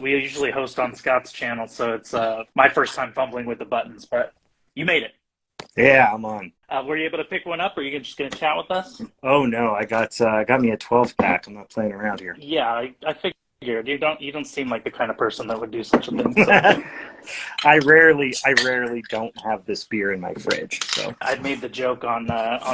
We usually host on Scott's channel, so it's my first time fumbling with the buttons, but you made it. Yeah, I'm on. Were you able to pick one up, or are you just going to chat with us? Oh no, I got me a 12 pack. I'm not playing around here. Yeah, I figured you don't seem like the kind of person that would do such a thing. So I rarely don't have this beer in my fridge. So I made the joke on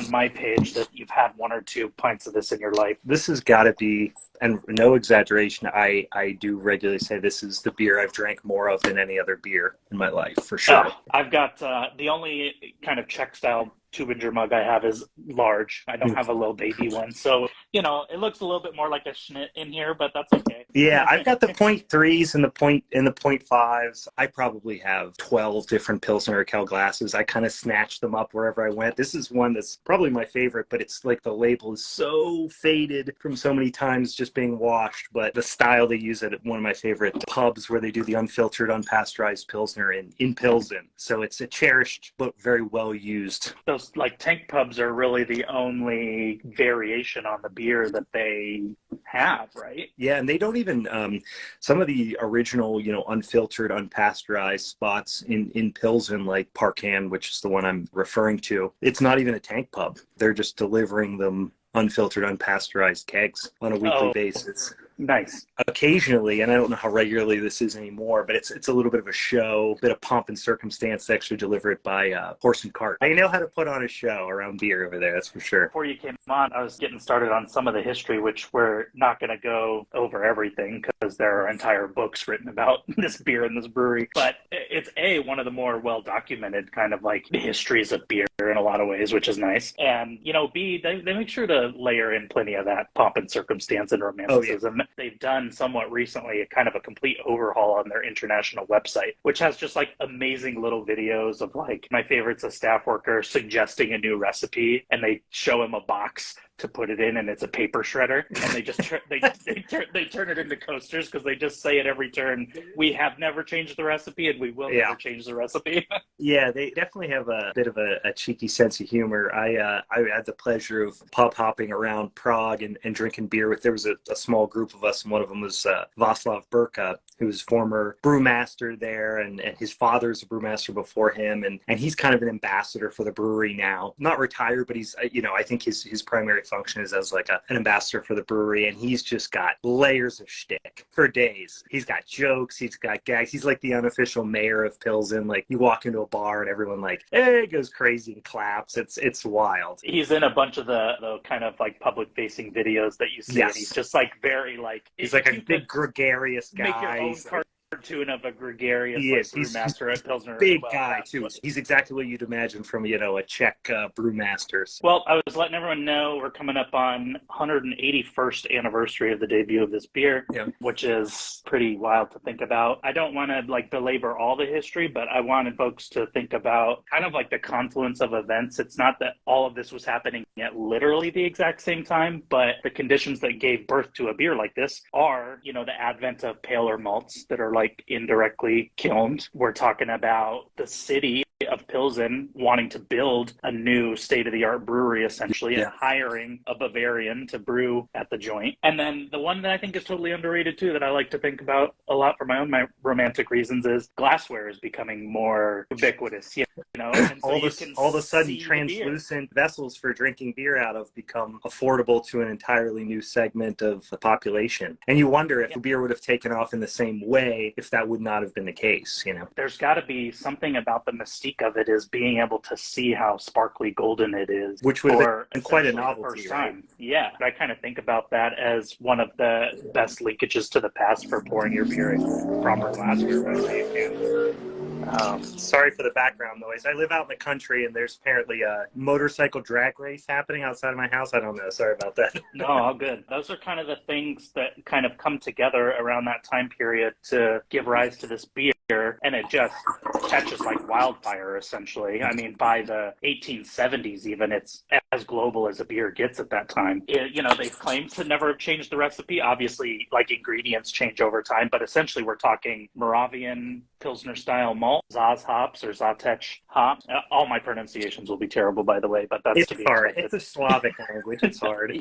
my page that you've had one or two pints of this in your life. this has got to be, and no exaggeration, I do regularly say this is the beer I've drank more of than any other beer in my life, for sure. I've got the only kind of Czech style Tubinger mug I have is large. I don't have a little baby one, so it looks a little bit more like a Schnitt in here, but that's okay. Yeah, I've got the point threes and the point fives. I probably have 12 different Pilsner Urquell glasses. I kind of snatched them up wherever I went. This is one that's probably my favorite, but it's like the label is so faded from so many times just being washed. But the style they use at one of my favorite pubs where they do the unfiltered, unpasteurized Pilsner in Pilsen. So it's a cherished but very well used. Those like tank pubs are really the only variation on the beer that they have, right? Yeah, and they don't even some of the original, unfiltered, unpasteurized spots in Pilsen, like Parkan, which is the one I'm referring to. It's not even a tank pub. They're just delivering them unfiltered, unpasteurized kegs on a weekly basis. Nice. Occasionally, and I don't know how regularly this is anymore, but it's a little bit of a show, a bit of pomp and circumstance to actually deliver it by horse and cart. They know how to put on a show around beer over there, that's for sure. Before you came on, I was getting started on some of the history, which we're not going to go over everything because there are entire books written about this beer and this brewery. But it's one of the more well-documented kind of like histories of beer in a lot of ways, which is nice. And, B, they make sure to layer in plenty of that pomp and circumstance and romanticism. Oh, yeah. They've done somewhat recently a kind of a complete overhaul on their international website, which has just like amazing little videos of like my favorite's a staff worker suggesting a new recipe, and they show him a box to put it in, and it's a paper shredder, and they just they turn it into coasters because they just say at every turn, we have never changed the recipe and we will never change the recipe. Yeah, they definitely have a bit of a cheeky sense of humor. I had the pleasure of pub hopping around Prague and drinking beer with, there was a small group of us, and one of them was Václav Burka, who was former brewmaster there, and his father's a brewmaster before him, and he's kind of an ambassador for the brewery now. Not retired, but he's, I think his primary function is as like an ambassador for the brewery, and he's just got layers of shtick for days. He's got jokes, he's got gags. He's like the unofficial mayor of Pilsen. Like, you walk into a bar and everyone like, hey, goes crazy and claps. It's wild. He's in a bunch of the kind of like public facing videos that you see, and he's just like very like, he's like a big gregarious guy. Make your own cartoon of a gregarious brewmaster at Pilsner. Big guy too. He's exactly what you'd imagine from a Czech brewmaster. Well, I was letting everyone know we're coming up on 181st anniversary of the debut of this beer, which is pretty wild to think about. I don't want to like belabor all the history, but I wanted folks to think about kind of like the confluence of events. It's not that all of this was happening at literally the exact same time, but the conditions that gave birth to a beer like this are, the advent of paler malts that are like indirectly kilned. We're talking about the city of Pilsen wanting to build a new state-of-the-art brewery, essentially, and hiring a Bavarian to brew at the joint. And then the one that I think is totally underrated, too, that I like to think about a lot for my romantic reasons is glassware is becoming more ubiquitous, And so all of a sudden, translucent vessels for drinking beer out of become affordable to an entirely new segment of the population. And you wonder if the beer would have taken off in the same way if that would not have been the case, There's got to be something about the mystique of it is being able to see how sparkly golden it is, which would have been quite a novelty, first time. Yeah, I kind of think about that as one of the best linkages to the past for pouring your beer in proper glassware, best way you can. Sorry for the background noise. I live out in the country, and there's apparently a motorcycle drag race happening outside of my house. I don't know. Sorry about that. No, all good. Those are kind of the things that kind of come together around that time period to give rise to this beer, and it just catches like wildfire, essentially. I mean, by the 1870s even, it's as global as a beer gets at that time. They claim to never have changed the recipe. Obviously, like ingredients change over time, but essentially we're talking Moravian Pilsner style malt, Zaz hops or Zatech hops. All my pronunciations will be terrible, by the way, but that's It's to be hard. expected. It's a Slavic language. It's hard.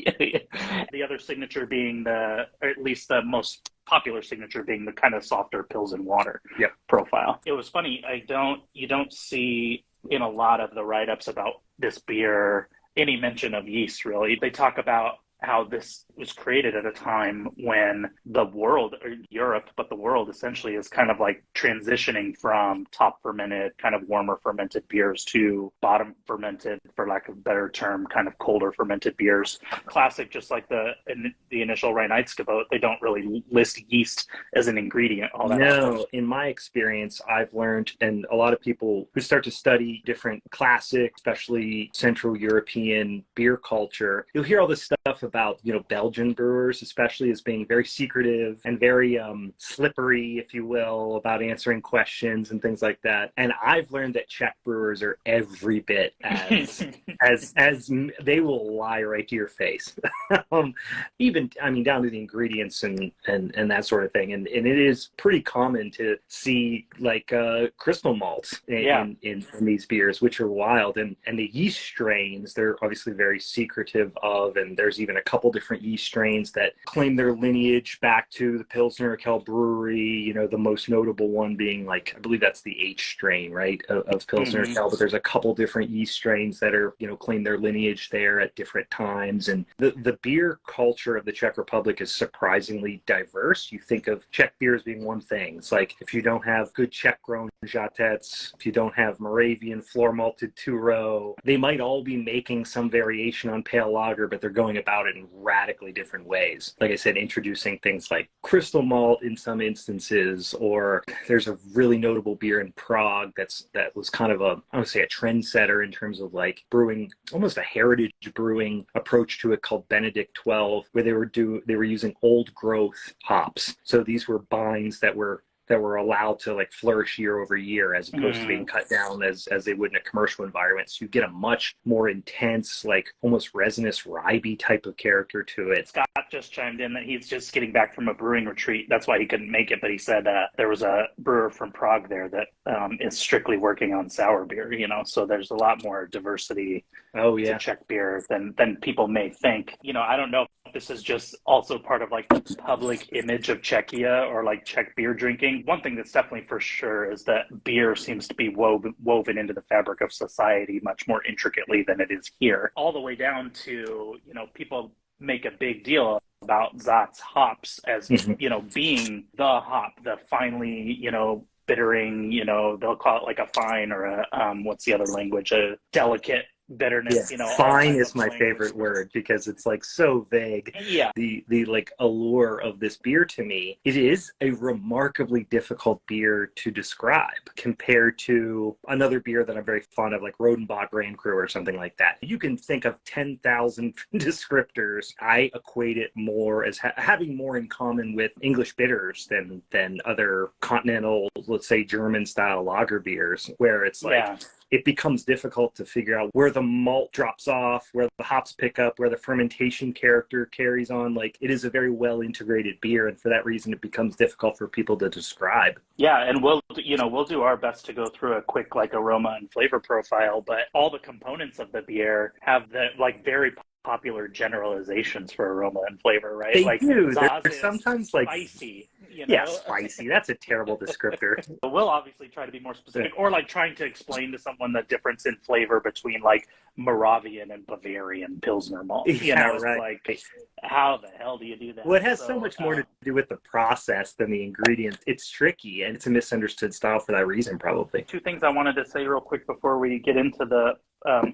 The other signature being or at least the most popular signature being the kind of softer pills and water profile. It was funny. You don't see in a lot of the write-ups about this beer any mention of yeast, really. They talk about how this was created at a time when the world, or Europe, but the world essentially is kind of like transitioning from top fermented, kind of warmer fermented beers to bottom fermented, for lack of a better term, kind of colder fermented beers. Classic, just like the initial Reinheitsgebot, they don't really list yeast as an ingredient all that often. In my experience, I've learned, and a lot of people who start to study different classic, especially Central European beer culture, you'll hear all this stuff about, Belgian brewers, especially, as being very secretive and very slippery, if you will, about answering questions and things like that. And I've learned that Czech brewers are every bit as they will lie right to your face. Even, down to the ingredients and that sort of thing. And it is pretty common to see like crystal malts in these beers, which are wild. And the yeast strains, they're obviously very secretive of, and there's even a couple different yeast strains that claim their lineage back to the Pilsner Urquell brewery, the most notable one being, like, I believe that's the H strain, right, of Pilsner Urquell, but there's a couple different yeast strains that are, claim their lineage there at different times. And the beer culture of the Czech Republic is surprisingly diverse. You think of Czech beers being one thing. It's like, if you don't have good Czech-grown Žatec, if you don't have Moravian floor-malted two-row, they might all be making some variation on pale lager, but they're going about it in radically different ways. Like I said, introducing things like crystal malt in some instances, or there's a really notable beer in Prague that was kind of I would say a trendsetter in terms of like brewing, almost a heritage brewing approach to it, called Benedict 12, where they were using old growth hops. So these were vines that were allowed to like flourish year over year, as opposed to being cut down as they would in a commercial environment. So you get a much more intense, like almost resinous ribey type of character to it. Scott just chimed in that he's just getting back from a brewing retreat. That's why he couldn't make it, but he said there was a brewer from Prague there that is strictly working on sour beer, so there's a lot more diversity to Czech beer than people may think. I don't know if this is just also part of like the public image of Czechia or like Czech beer drinking. One thing that's definitely for sure is that beer seems to be woven into the fabric of society much more intricately than it is here. All the way down to, people make a big deal about Zatz hops as, being the hop, the finely, bittering, they'll call it like a fine or a, what's the other language, a delicate bitterness. Fine is my favorite word, because it's like so vague. The like allure of this beer to me, it is a remarkably difficult beer to describe compared to another beer that I'm very fond of, like Rodenbach Grand Cru or something like that. You can think of 10,000 descriptors. I equate it more as having more in common with English bitters than other continental, let's say German style lager beers, where it's like it becomes difficult to figure out where the malt drops off, where the hops pick up, where the fermentation character carries on. Like, it is a very well integrated beer, and for that reason it becomes difficult for people to describe. Yeah, and we'll do our best to go through a quick like aroma and flavor profile, but all the components of the beer have the like very popular generalizations for aroma and flavor, right? They do. They're sometimes like spicy. Yeah, spicy. That's a terrible descriptor. We'll obviously try to be more specific, or like trying to explain to someone the difference in flavor between like Moravian and Bavarian Pilsner malt. Right. Like, how the hell do you do that? Well, it has so much more to do with the process than the ingredients. It's tricky, and it's a misunderstood style for that reason, probably. Two things I wanted to say real quick before we get into the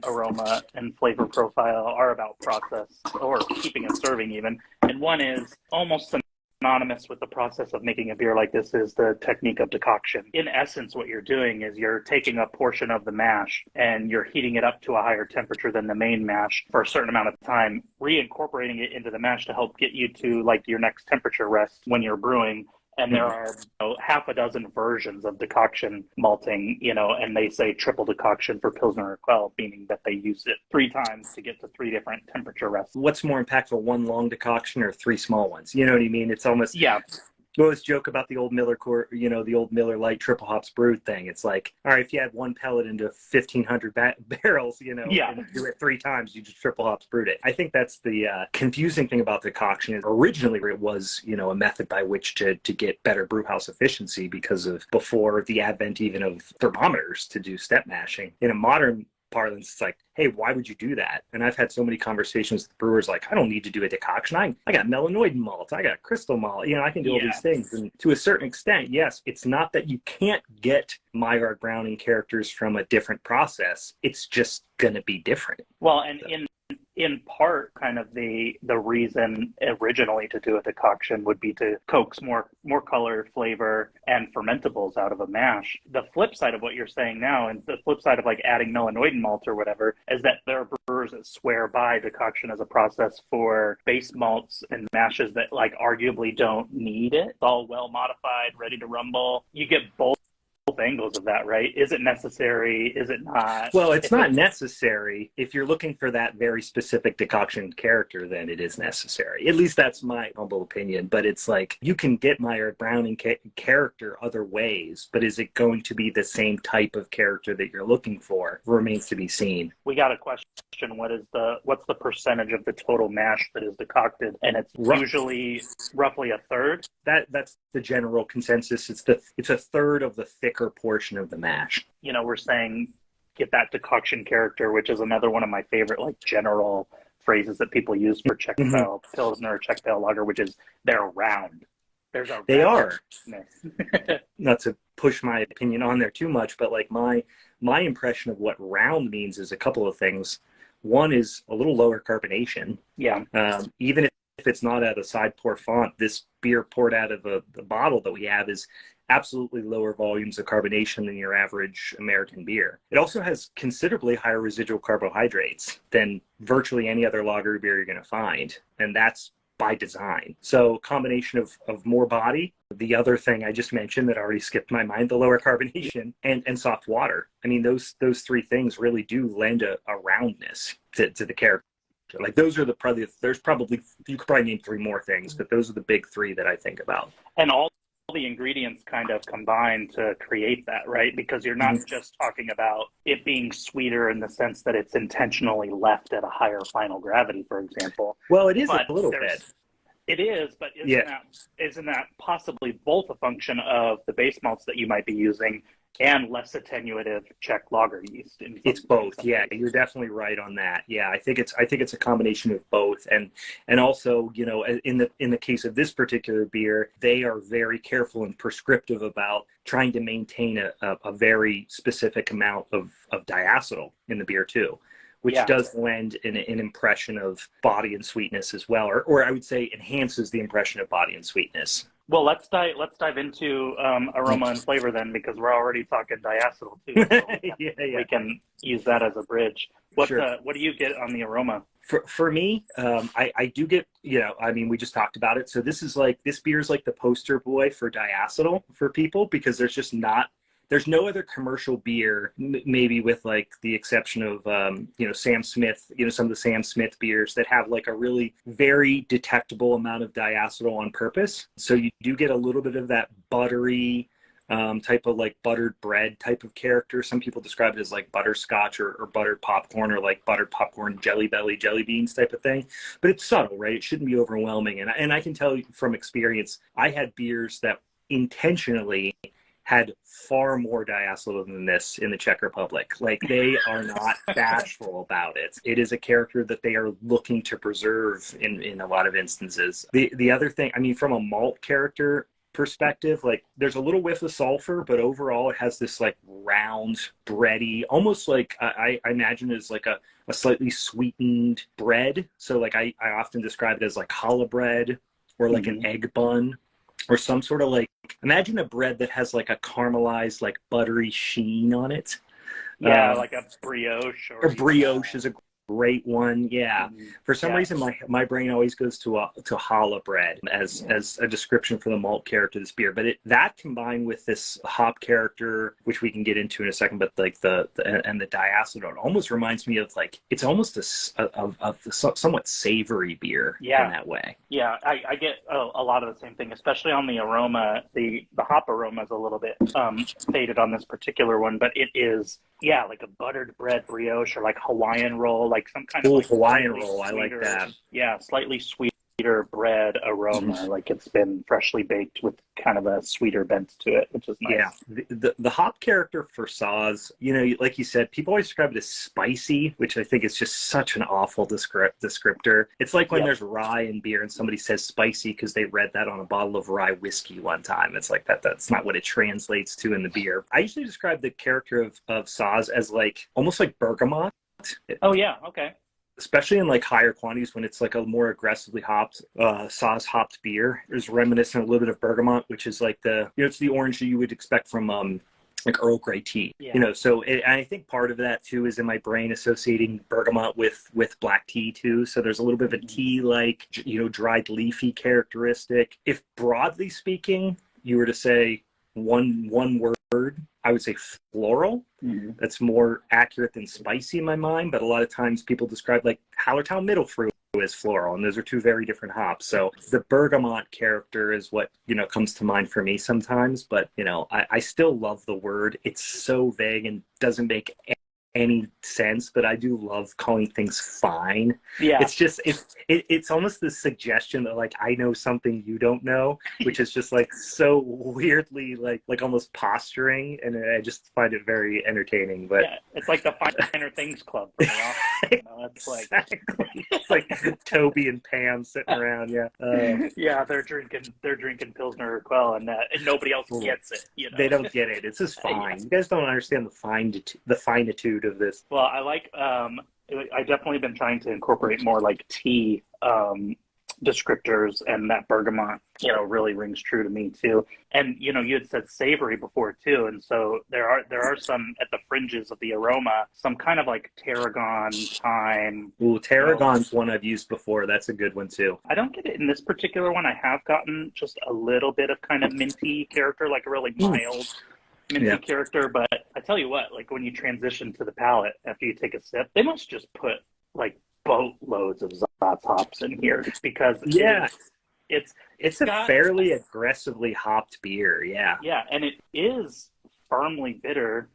aroma and flavor profile are about process, or keeping and serving even. And one is almost synonymous with the process of making a beer like this is the technique of decoction. In essence, what you're doing is you're taking a portion of the mash and you're heating it up to a higher temperature than the main mash for a certain amount of time, reincorporating it into the mash to help get you to like your next temperature rest when you're brewing, And there are half a dozen versions of decoction malting, and they say triple decoction for Pilsner Urquell, meaning that they use it 3 times to get to 3 different temperature rests. What's more impactful, 1 long decoction or 3 small ones? You know what I mean? It's almost... Yeah. We always joke about the old Miller the old Miller Lite triple hops brewed thing. It's like, all right, if you had 1 pellet into 1,500 barrels, Yeah. and do it 3 times, you just triple hops brewed it. I think that's the confusing thing about decoction. Originally, it was, a method by which to get better brew house efficiency because of before the advent even of thermometers to do step mashing. In a modern parlance, it's like, hey, why would you do that? And I've had so many conversations with brewers like, I don't need to do a decoction. I got melanoid malt, I got crystal malt, I can do all these things. And to a certain extent, yes, it's not that you can't get Maillard Browning characters from a different process. It's just going to be different. Well, and in part, kind of the reason originally to do a decoction would be to coax more color, flavor, and fermentables out of a mash. The flip side of what you're saying now, and the flip side of like adding melanoidin malt or whatever, is that there are brewers that swear by decoction as a process for base malts and mashes that like arguably don't need it. It's all well modified, ready to rumble. You get both angles of that, right? Is it necessary? Is it not? Well, it's not necessary. If you're looking for that very specific decoction character, then it is necessary. At least that's my humble opinion. But it's like, you can get Maillard Browning character other ways, but is it going to be the same type of character that you're looking for? Remains to be seen. We got a question. What's the percentage of the total mash that is decocted? And it's usually roughly a third. That's the general consensus. It's a third of the thicker portion of the mash. We're saying get that decoction character, which is another one of my favorite like general phrases that people use for Czech style Pilsner or Czech style lager, which is they're round. They are. Not to push my opinion on there too much, but like my impression of what round means is a couple of things. One is a little lower carbonation. Yeah. Even if it's not at a side pour font, this beer poured out of the bottle that we have is absolutely lower volumes of carbonation than your average American beer. It also has considerably higher residual carbohydrates than virtually any other lager beer you're going to find. And that's by design. So combination of more body. The other thing I just mentioned that already skipped my mind, the lower carbonation and soft water. I mean, those 3 things really do lend a roundness to the character. Like those are there's probably, you could probably name 3 more things, but those are the big 3 that I think about. And all the ingredients kind of combine to create that, right? Because you're not just talking about it being sweeter in the sense that it's intentionally left at a higher final gravity, for example. Well, it is a little bit. It is, but isn't that possibly both a function of the base malts that you might be using and less attenuative Czech lager yeast? It's both. Yeah, you're definitely right on that. Yeah, I think it's a combination of both, and also, in the case of this particular beer, they are very careful and prescriptive about trying to maintain a very specific amount of diacetyl in the beer too, which does lend an impression of body and sweetness as well, or I would say enhances the impression of body and sweetness. Well, let's dive into aroma and flavor then, because we're already talking diacetyl too. So we can use that as a bridge. What do you get on the aroma? For me, I do get, we just talked about it. So this beer is like the poster boy for diacetyl for people, because there's no other commercial beer, maybe with like the exception of, Sam Smith, some of the Sam Smith beers that have like a really very detectable amount of diacetyl on purpose. So you do get a little bit of that buttery type of like buttered bread type of character. Some people describe it as like butterscotch or buttered popcorn, or like buttered popcorn jelly belly jelly beans type of thing. But it's subtle, right? It shouldn't be overwhelming. And I can tell you from experience, I had beers that intentionally had far more diacetyl than this in the Czech Republic. Like, they are not bashful about it. It is a character that they are looking to preserve in a lot of instances. The other thing, from a malt character perspective, like there's a little whiff of sulfur, but overall it has this like round, bready, almost like I imagine it as like a slightly sweetened bread. So like I often describe it as like challah bread, or like an egg bun, or some sort of like, imagine a bread that has like a caramelized, like buttery sheen on it. Yeah, like a brioche. Or brioche is a great one. Yeah. For some Yeah. reason, my brain always goes to challah bread as a description for the malt character of this beer. But that combined with this hop character, which we can get into in a second, but like the diacetyl almost reminds me of like, it's almost a somewhat savory beer in that way. Yeah, I get a lot of the same thing, especially on the aroma. The hop aroma is a little bit faded on this particular one, but it is, like a buttered bread brioche or like Hawaiian roll, like some kind of like Hawaiian roll. I like that. Yeah, slightly sweeter bread aroma, like it's been freshly baked with kind of a sweeter bent to it, which is nice. Yeah, the hop character for Saaz, like you said, people always describe it as spicy, which I think is just such an awful descriptor. It's like when there's rye in beer and somebody says spicy because they read that on a bottle of rye whiskey one time. It's like that's not what it translates to in the beer. I usually describe the character of Saaz as like almost like bergamot. Oh yeah, okay. Especially in like higher quantities when it's like a more aggressively hopped Saaz hopped beer. There's reminiscent a little bit of bergamot, which is like it's the orange that you would expect from like Earl Grey tea. So I think part of that too is in my brain associating bergamot with black tea too. So there's a little bit of a tea like dried leafy characteristic. If broadly speaking you were to say one word, I would say floral. That's more accurate than spicy in my mind, but a lot of times people describe like Hallertau Middle Fruit as floral, and those are two very different hops. So the bergamot character is what comes to mind for me sometimes, but I still love the word. It's so vague and doesn't make any sense, but I do love calling things fine. It's just it's almost the suggestion that like I know something you don't know, which is just like so weirdly like almost posturing, and I just find it very entertaining. But it's like the Finer Things Club from the office. It's exactly. It's like Toby and Pam sitting around. They're drinking Pilsner Urquell, and nobody else gets it. They don't get it. It's just fine. You guys don't understand the finitude of this. Well, I like I definitely been trying to incorporate more like tea descriptors, and that bergamot really rings true to me too. And you had said savory before too, and so there are some at the fringes of the aroma, some kind of like tarragon, thyme. Tarragon's one I've used before. That's a good one too. I don't get it in this particular one. I have gotten just a little bit of kind of minty character, like a really mild minty character. But I tell you what, like when you transition to the palate after you take a sip, they must just put like boatloads of Saaz hops in here, because it's a fairly aggressively hopped beer. And it is firmly bitter.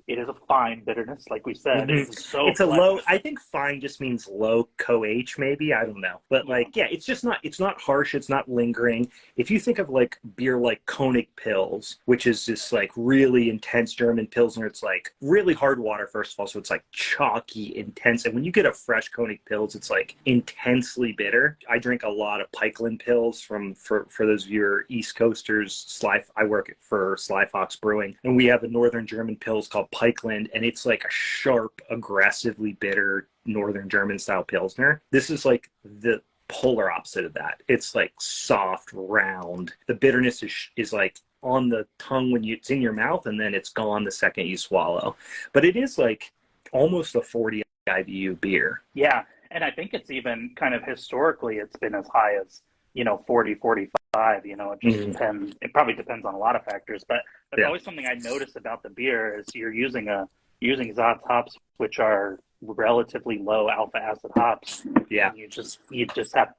It is a fine bitterness, like we said. It's a low. I think fine just means low CoH, maybe. I don't know, but it's just not. It's not harsh. It's not lingering. If you think of like beer like Koenig Pils, which is this like really intense German Pilsner, it's like really hard water first of all, so it's like chalky, intense. And when you get a fresh Koenig Pils, it's like intensely bitter. I drink a lot of Pikeland Pils for those of you East Coasters. I work for Sly Fox Brewing, and we have a Northern German Pils called Pikeland, and it's like a sharp, aggressively bitter Northern German style Pilsner. This is like the polar opposite of that. It's like soft, round. The bitterness is like on the tongue when it's in your mouth, and then it's gone the second you swallow. But it is like almost a 40 IBU beer. Yeah, and I think it's even kind of historically, it's been as high as 40, 45, it just depends. It probably depends on a lot of factors, but that's always something I notice about the beer is you're using Saaz hops, which are relatively low alpha acid hops. Yeah.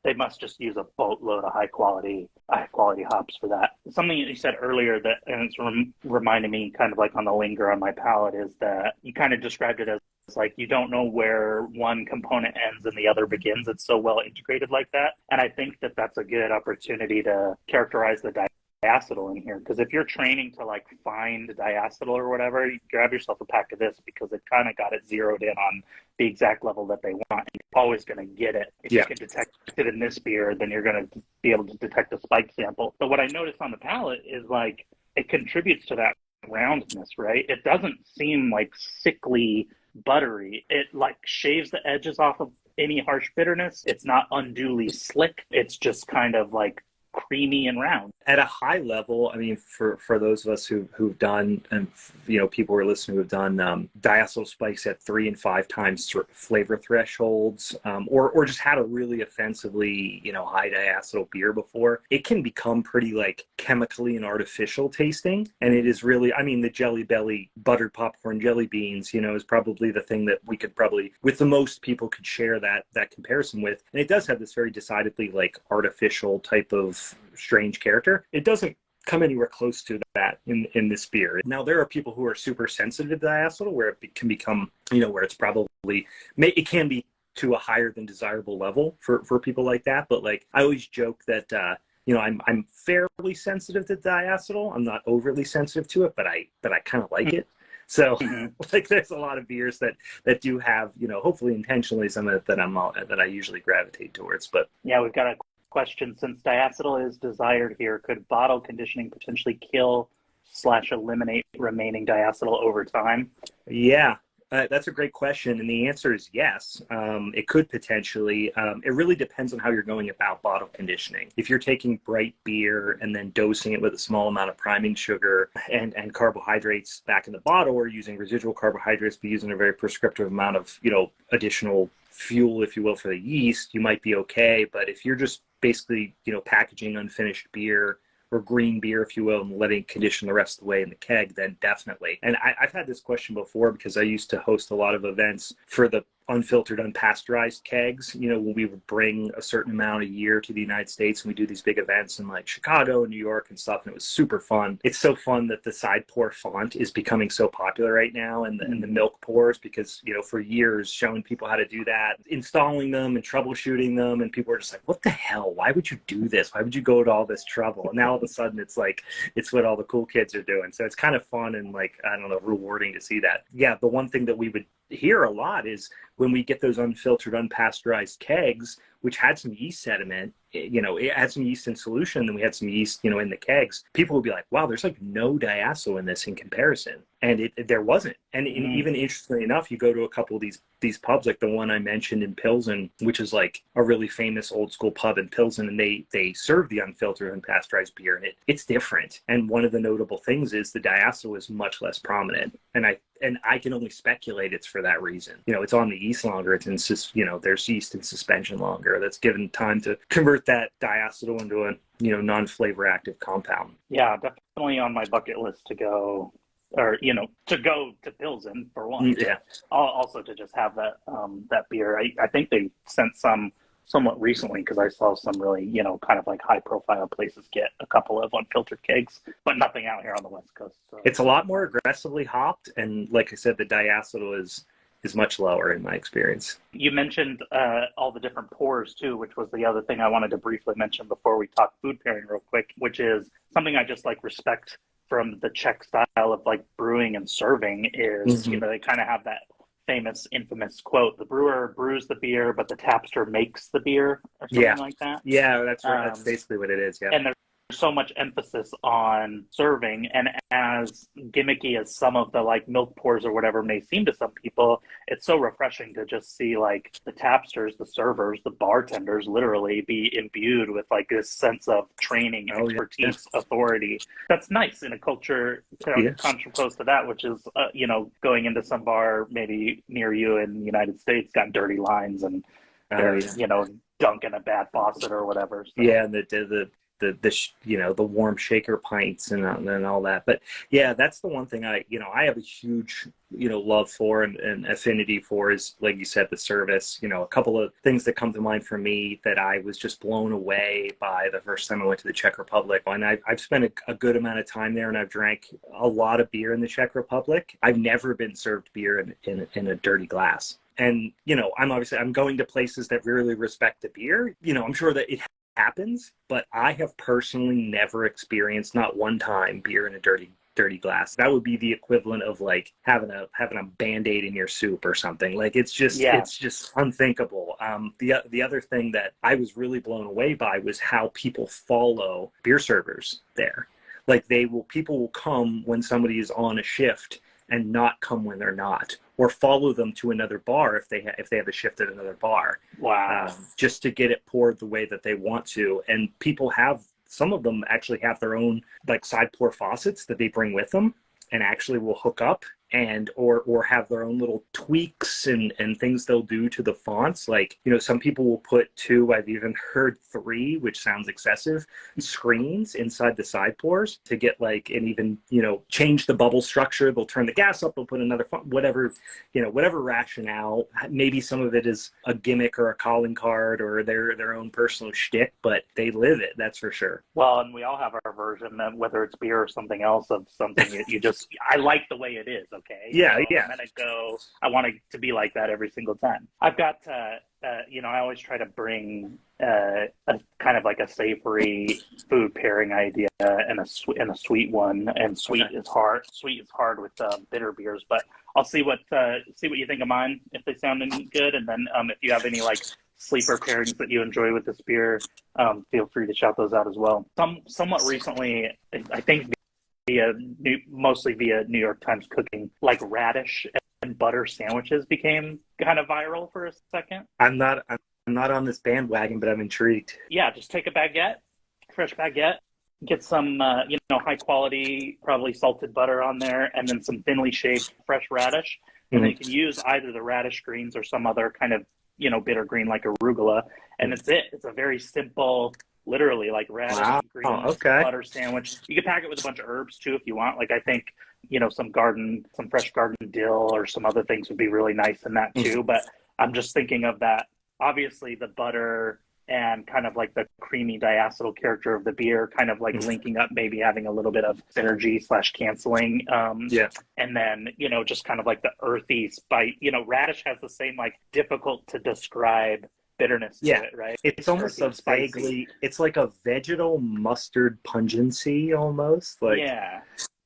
They must just use a boatload of high quality hops for that. Something you said earlier and it's reminding me kind of like on the linger on my palate, is that you kind of described it as like you don't know where one component ends and the other begins. It's so well integrated like that. And I think that that's a good opportunity to characterize the diacetyl in here, because if you're training to like find diacetyl or whatever, you grab yourself a pack of this, because it kind of got it zeroed in on the exact level that they want. You're always going to get it. If you can detect it in this beer, then you're going to be able to detect a spike sample. But what I noticed on the palate is like it contributes to that roundness, right? It doesn't seem like sickly buttery. It like shaves the edges off of any harsh bitterness. It's not unduly slick. It's just kind of like creamy and round. At a high level, I mean, for those of us who've done, and people who are listening who've done diacetyl spikes at 3 and 5 times flavor thresholds, or just had a really offensively high diacetyl beer before, it can become pretty like chemically and artificial tasting. And it is really, I mean, the Jelly Belly buttered popcorn jelly beans, is probably the thing that we could probably, with the most people, could share that comparison with. And it does have this very decidedly like artificial type of strange character. It doesn't come anywhere close to that in this beer. Now, there are people who are super sensitive to diacetyl, where it can become, where it's probably, it can be to a higher than desirable level for people like that. But like, I always joke that, I'm fairly sensitive to diacetyl. I'm not overly sensitive to it, but I kind of like it. So like, there's a lot of beers that do have, hopefully intentionally, some of it that I usually gravitate towards. But yeah, we've got a question. Since diacetyl is desired here, could bottle conditioning potentially kill/eliminate remaining diacetyl over time? Yeah, that's a great question. And the answer is yes. It could potentially. It really depends on how you're going about bottle conditioning. If you're taking bright beer and then dosing it with a small amount of priming sugar and carbohydrates back in the bottle, or using residual carbohydrates, but using a very prescriptive amount of, additional fuel, if you will, for the yeast, you might be okay. But if you're just basically, packaging unfinished beer or green beer, if you will, and letting it condition the rest of the way in the keg, then definitely. And I've had this question before because I used to host a lot of events for the unfiltered, unpasteurized kegs. When we would bring a certain amount a year to the United States, and we do these big events in like Chicago and New York and stuff, and it was super fun. It's so fun that the side pour font is becoming so popular right now, and the milk pours, because for years showing people how to do that, installing them and troubleshooting them, and people were just like, what the hell, why would you do this, why would you go to all this trouble? And now all of a sudden it's like, it's what all the cool kids are doing. So it's kind of fun and like, I don't know, rewarding to see that. Yeah, the one thing that we would hear a lot is when we get those unfiltered, unpasteurized kegs, which had some yeast sediment, it had some yeast in solution, then we had some yeast, in the kegs, people would be like, wow, there's like no diacetyl in this in comparison. And there wasn't. And even interestingly enough, you go to a couple of these pubs, like the one I mentioned in Pilsen, which is like a really famous old school pub in Pilsen, and they serve the unfiltered, unpasteurized beer, and it's different. And one of the notable things is the diacetyl is much less prominent. And I can only speculate it's for that reason. It's on the yeast longer. It's in, there's yeast in suspension longer. That's given time to convert that diacetyl into a, non-flavor active compound. Yeah, definitely on my bucket list to go, or, to go to Pilsen for one. Yeah. Also to just have that beer. I think they sent some somewhat recently, because I saw some really, kind of like high profile places get a couple of unfiltered kegs, but nothing out here on the West Coast. So. It's a lot more aggressively hopped. And like I said, the diacetyl is much lower in my experience. You mentioned all the different pours too, which was the other thing I wanted to briefly mention before we talk food pairing real quick, which is something I just like respect from the Czech style of like brewing and serving is, they kind of have that famous, infamous quote: the brewer brews the beer, but the tapster makes the beer, or something like that. Yeah, that's right. That's basically what it is. Yeah. And there's so much emphasis on serving, and as gimmicky as some of the like milk pours or whatever may seem to some people, it's so refreshing to just see like the tapsters, the servers, the bartenders literally be imbued with like this sense of training, expertise, authority. That's nice in a culture contraposed to that, which is going into some bar maybe near you in the United States, got dirty lines and dunking a bad faucet or whatever. So. Yeah, and the warm shaker pints and all that. But yeah, that's the one thing I have a huge love for and affinity for is, like you said, the service. A couple of things that come to mind for me that I was just blown away by the first time I went to the Czech Republic. And I've spent a good amount of time there, and I've drank a lot of beer in the Czech Republic. I've never been served beer in a dirty glass. And I'm going to places that really respect the beer. I'm sure that it happens, but I have personally never experienced, not one time, beer in a dirty glass. That would be the equivalent of like having a Band-Aid in your soup or something. Like it's just unthinkable. The other thing that I was really blown away by was how people follow beer servers there. Like people will come when somebody is on a shift and not come when they're not, or follow them to another bar if they have a shift at another bar. Wow. Just to get it poured the way that they want to. And people have some of them actually have their own like side pour faucets that they bring with them and actually will hook up and or have their own little tweaks and things they'll do to the fonts. Like, you know, some people will put 2, I've even heard 3, which sounds excessive, screens inside the side pours to get like, and even, you know, change the bubble structure. They'll turn the gas up, they'll put another font, whatever, you know, whatever rationale. Maybe some of it is a gimmick or a calling card or their own personal shtick, but they live it, that's for sure. Well, and we all have our version, of whether it's beer or something else, of something that you just, I like the way it is. Okay. Yeah, so yeah. I'm gonna go. I want it to be like that every single time. I've got, you know, I always try to bring a kind of like a savory food pairing idea and a sweet one. And sweet is hard. Sweet is hard with bitter beers. But I'll see what you think of mine if they sound any good. And then if you have any like sleeper pairings that you enjoy with this beer, feel free to shout those out as well. Somewhat recently, I think, mostly via New York Times Cooking, like radish and butter sandwiches became kind of viral for a second. I'm not on this bandwagon, but I'm intrigued. Yeah, just take a baguette, fresh baguette, get some you know, high quality, probably salted butter on there, and then some thinly shaved fresh radish. And then you can use either the radish greens or some other kind of, you know, bitter green like arugula, and it's a very simple, literally like radish, green, butter sandwich. You can pack it with a bunch of herbs too if you want. Like, I think, you know, some fresh garden dill or some other things would be really nice in that too. But I'm just thinking of that. Obviously, the butter and kind of like the creamy diacetyl character of the beer, kind of like linking up, maybe having a little bit of synergy / canceling. And then, you know, just kind of like the earthy spice. You know, radish has the same like difficult to describe bitterness to it, right? It's almost a vaguely, it's like a vegetal mustard pungency almost. Like,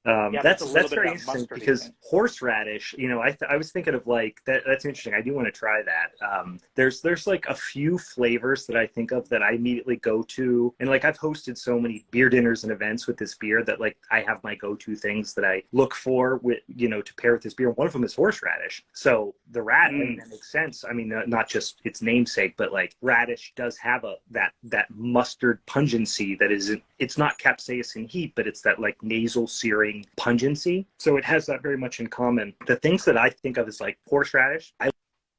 that's very interesting because horseradish, you know, I was thinking of like that's interesting. I do want to try that. There's like a few flavors that I think of that I immediately go to, and like I've hosted so many beer dinners and events with this beer that like I have my go-to things that I look for with, you know, to pair with this beer. One of them is horseradish. So the radish, that makes sense. I mean, not just its namesake, but like radish does have that mustard pungency that isn't, it's not capsaicin heat, but it's that like nasal searing pungency. So it has that very much in common. The things that I think of is like horseradish. I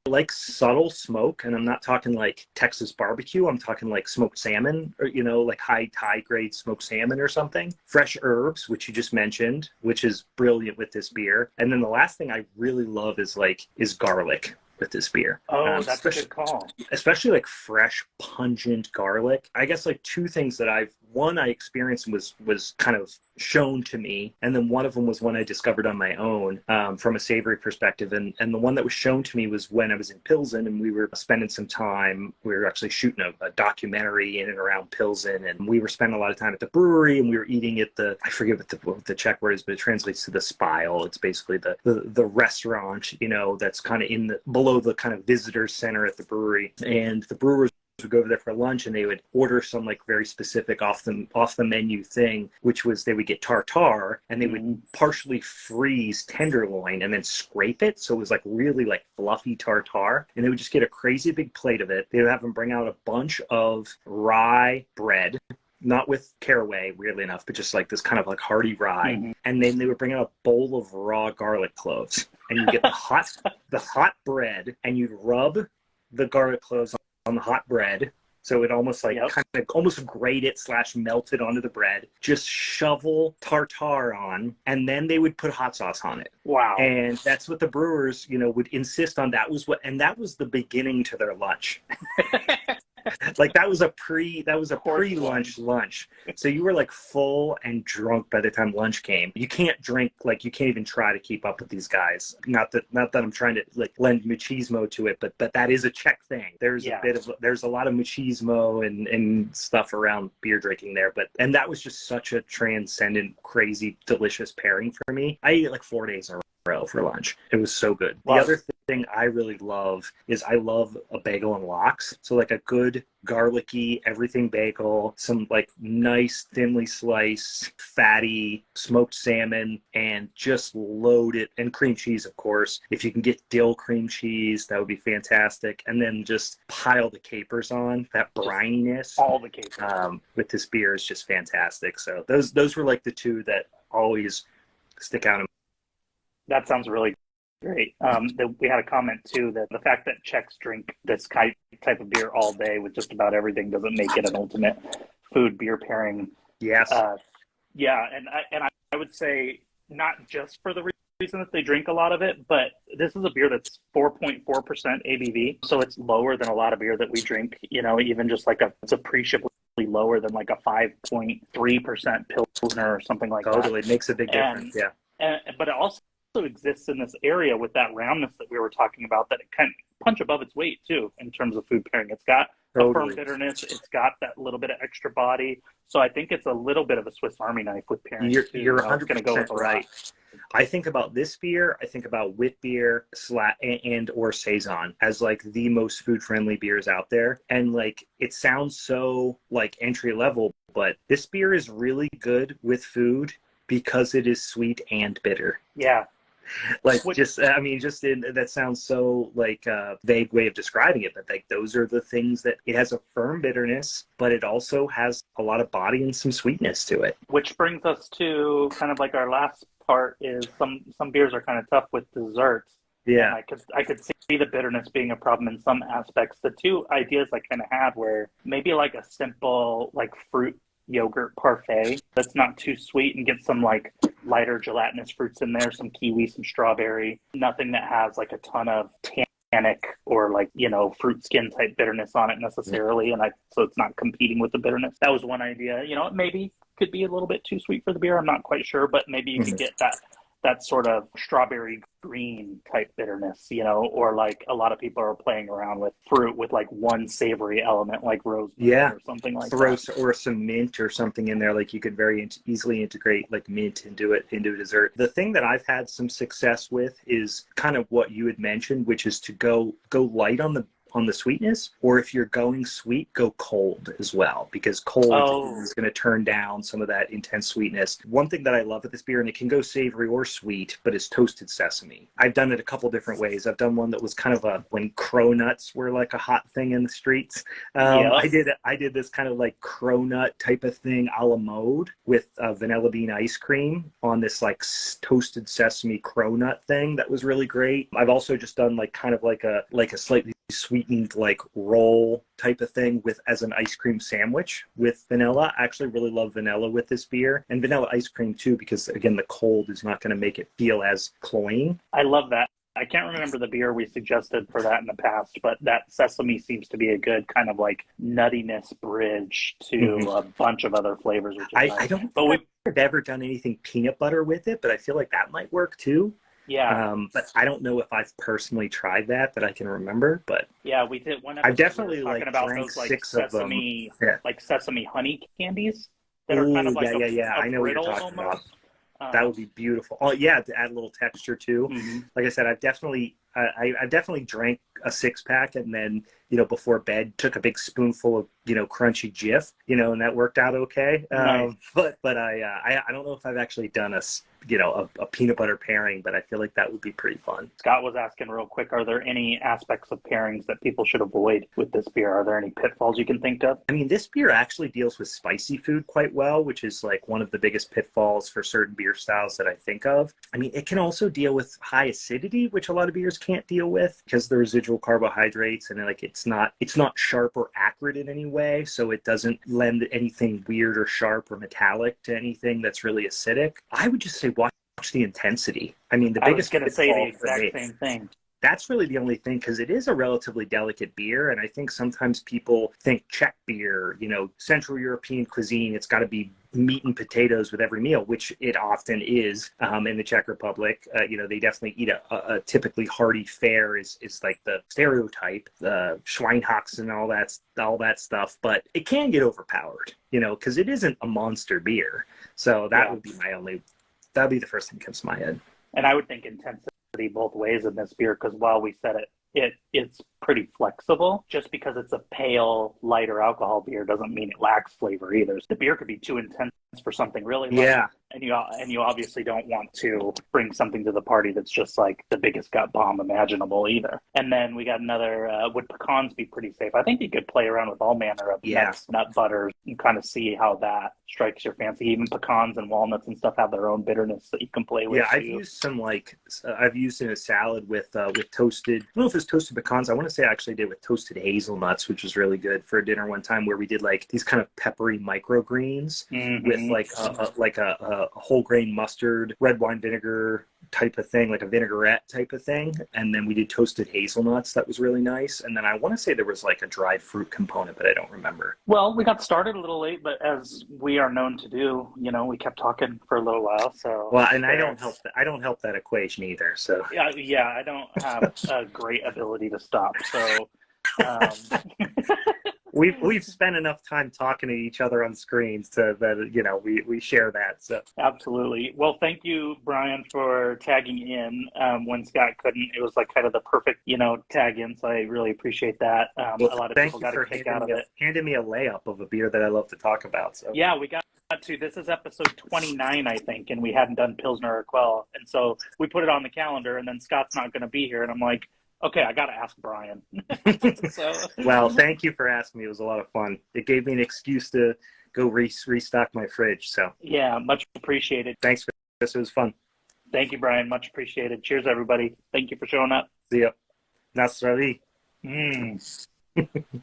like subtle smoke, and I'm not talking like Texas barbecue. I'm talking like smoked salmon, or, you know, like high grade smoked salmon or something. Fresh herbs, which you just mentioned, which is brilliant with this beer. And then the last thing I really love is garlic with this beer. Oh, that's a good call. Especially like fresh, pungent garlic. I guess like 2 things that I experienced was kind of shown to me, and then one of them was one I discovered on my own from a savory perspective. And the one that was shown to me was when I was in Pilsen, and we were spending some time. We were actually shooting a documentary in and around Pilsen, and we were spending a lot of time at the brewery, and we were eating at I forget what the Czech word is, but it translates to the spile. It's basically the restaurant, you know, that's kind of below the kind of visitor center at the brewery. And the brewers would go over there for lunch, and they would order some like very specific off the menu thing, which was they would get tartare, and they would partially freeze tenderloin and then scrape it, so it was like really like fluffy tartare, and they would just get a crazy big plate of it. They would have them bring out a bunch of rye bread, not with caraway, weirdly enough, but just like this kind of like hearty rye. And then they would bring out a bowl of raw garlic cloves, and you get the hot bread, and you'd rub the garlic cloves on the hot bread, so it almost like kind of almost grate it / melt it onto the bread. Just shovel tartare on, and then they would put hot sauce on it. Wow! And that's what the brewers, you know, would insist on. That was the beginning to their lunch. Like that was a pre-lunch lunch. So you were like full and drunk by the time lunch came. You can't drink, like you can't even try to keep up with these guys. Not that I'm trying to like lend machismo to it, but that is a Czech thing. There's a lot of machismo and stuff around beer drinking there. And that was just such a transcendent, crazy, delicious pairing for me. I ate it like 4 days in a for lunch. It was so good. Wow. The other thing I really love is I love a bagel and lox. So like a good garlicky everything bagel, some like nice thinly sliced fatty smoked salmon, and just load it, and cream cheese, of course. If you can get dill cream cheese, that would be fantastic. And then just pile the capers on. That brininess, all the capers with this beer is just fantastic. So those were like the two that always stick out. That sounds really great. We had a comment too that the fact that Czechs drink this type of beer all day with just about everything doesn't make it an ultimate food beer pairing. Yes. Yeah, and I would say not just for the reason that they drink a lot of it, but this is a beer that's 4.4% ABV, so it's lower than a lot of beer that we drink. Even just like it's appreciably lower than like a 5.3% Pilsner or something like that. Totally, it makes a big difference. But it also exists in this area with that roundness that we were talking about, that it can punch above its weight too in terms of food pairing. It's got a firm bitterness, it's got that little bit of extra body, so I think it's a little bit of a Swiss Army knife with pairing. You're 100% right. I think about this beer, I think about wit beer and or saison as like the most food friendly beers out there, and like it sounds so like entry level, but this beer is really good with food because it is sweet and bitter. Yeah. That sounds so like a vague way of describing it, but like those are the things that it has a firm bitterness, but it also has a lot of body and some sweetness to it. Which brings us to kind of like our last part is some beers are kind of tough with desserts. Yeah. And I could see the bitterness being a problem in some aspects. The two ideas I kind of had were maybe like a simple like fruit yogurt parfait that's not too sweet, and get some like lighter gelatinous fruits in there, some kiwi, some strawberry, nothing that has like a ton of tannic or like fruit skin type bitterness on it necessarily, and so it's not competing with the bitterness. That was one idea. It maybe could be a little bit too sweet for the beer, I'm not quite sure, but maybe you could get that sort of strawberry green type bitterness, or like a lot of people are playing around with fruit with like one savory element like rosemary or something like that. Or some mint or something in there. Like you could very easily integrate like mint into a dessert. The thing that I've had some success with is kind of what you had mentioned, which is to go light on the sweetness, or if you're going sweet, go cold as well, because cold is going to turn down some of that intense sweetness. One thing that I love with this beer, and it can go savory or sweet, but is toasted sesame. I've done it a couple different ways. I've done one that was kind of when cronuts were like a hot thing in the streets. I did this kind of like cronut type of thing a la mode with vanilla bean ice cream on this like toasted sesame cronut thing that was really great. I've also just done like kind of like a slightly sweetened like roll type of thing as an ice cream sandwich with vanilla. I actually really love vanilla with this beer, and vanilla ice cream too, because again the cold is not going to make it feel as cloying. I love that. I can't remember the beer we suggested for that in the past, but that sesame seems to be a good kind of like nuttiness bridge to a bunch of other flavors. Which is nice. I don't think I've ever done anything peanut butter with it, but I feel like that might work too. Yeah. But I don't know if I've personally tried that I can remember. But yeah, we did one. I've definitely talking about those like sesame, like sesame honey candies that are kind of like I know what you're talking about. That would be beautiful. Oh yeah, to add a little texture too. Like I said, I've definitely drank a 6-pack and then before bed took a big spoonful of crunchy Jif, and that worked out okay. Nice. But I don't know if I've actually done a peanut butter pairing, but I feel like that would be pretty fun. Scott was asking real quick, are there any aspects of pairings that people should avoid with this beer? Are there any pitfalls you can think of? I mean, this beer actually deals with spicy food quite well, which is like one of the biggest pitfalls for certain beer styles that I think of. I mean, it can also deal with high acidity, which a lot of beers can't deal with because the residual carbohydrates, and like it's not sharp or acrid in any way, so it doesn't lend anything weird or sharp or metallic to anything that's really acidic. I would just say watch the intensity. I mean, the biggest pitfall. I was going to say the exact same thing. That's really the only thing, because it is a relatively delicate beer, and I think sometimes people think Czech beer, Central European cuisine, it's got to be meat and potatoes with every meal, which it often is in the Czech Republic. They definitely eat a typically hearty fare is like the stereotype, the Schweinhaxen and all that stuff, but it can get overpowered, because it isn't a monster beer. So that would be that'd be the first thing that comes to my head. And I would think intensity both ways in this beer, because while we said it's pretty flexible. Just because it's a pale, lighter alcohol beer doesn't mean it lacks flavor either. So the beer could be too intense for something really light. Yeah. And you obviously don't want to bring something to the party that's just like the biggest gut bomb imaginable either. And then we got another, would pecans be pretty safe? I think you could play around with all manner of nuts, nut butters, and kind of see how that strikes your fancy. Even pecans and walnuts and stuff have their own bitterness that you can play with. Yeah, I've used in a salad with toasted, I don't know if it's toasted pecans. I want to say I actually did with toasted hazelnuts, which was really good for dinner one time, where we did like these kind of peppery microgreens with like a whole grain mustard, red wine vinegar type of thing, like a vinaigrette type of thing. And then we did toasted hazelnuts. That was really nice. And then I want to say there was like a dried fruit component, but I don't remember. Well, we got started a little late, but as we are known to do, we kept talking for a little while. So I don't help that equation either. So yeah, I don't have a great ability to stop. So we've spent enough time talking to each other on screens so that we share that. So absolutely. Well, thank you, Brian, for tagging in when Scott couldn't. It was like kind of the perfect tag in. So I really appreciate that. A lot of people got a kick out of it. Handing me a layup of a beer that I love to talk about. So yeah, we got to. This is episode 29, I think, and we hadn't done Pilsner Urquell, and so we put it on the calendar. And then Scott's not going to be here, and I'm like, okay, I got to ask Brian. Well, thank you for asking me. It was a lot of fun. It gave me an excuse to go restock my fridge. So yeah, much appreciated. Thanks for this. It was fun. Thank you, Brian. Much appreciated. Cheers, everybody. Thank you for showing up. See ya. Nasrali.